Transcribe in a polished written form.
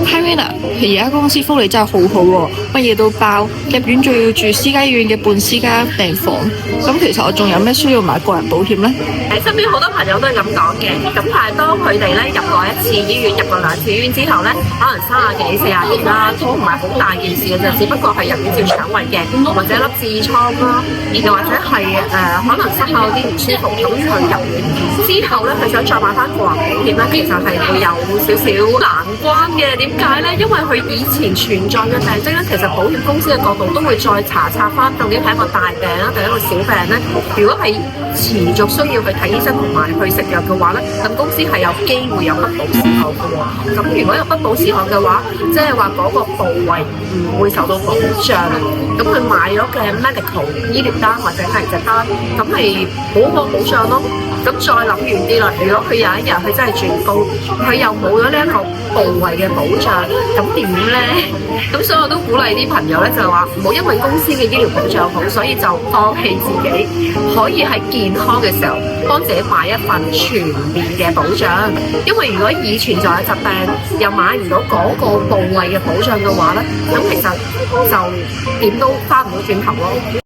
Hi Winner，而家公司福利真係好好喎，乜嘢都包，入院仲要住私家醫院嘅半私家病房。咁其實我仲有咩需要買個人保險呢？身邊好多朋友都係咁講嘅，咁但係當佢哋咧入過一次醫院，入過兩次醫院之後咧，可能30幾、40幾啦，都唔係好大件事嘅啫，只不過係入院照腸胃鏡，或者粒痔瘡啦，又或者係可能身後有啲唔舒服，咁佢入院之後咧，佢想再買翻個人保險咧，其實係會有少少難關嘅。點解咧？因為佢以前存在嘅病徵咧，其實保險公司嘅角度都會再查察翻，究竟係一個大病啦，定係一個小病咧？如果係持續需要去睇醫生同埋去食藥嘅話咧，咁公司係有機會有不保事項嘅喎。咁如果有不保事項嘅話，即係話嗰個部位唔會受到保障，咁佢買咗嘅 medical 醫療單或者係疾單，咁咪冇個保障咯。咁再諗遠啲啦，如果佢有一日佢真係轉高，佢又冇咗呢一個部位嘅保障，咁點咧？咁所以我都鼓勵啲朋友咧，就係話唔好因為公司嘅醫療保障好，所以就放棄自己可以喺健康嘅時候幫自己買一份全面嘅保障。因為如果已存在嘅疾病又買唔到嗰個部位嘅保障嘅話咧，咁其實就點都翻唔到轉頭咯。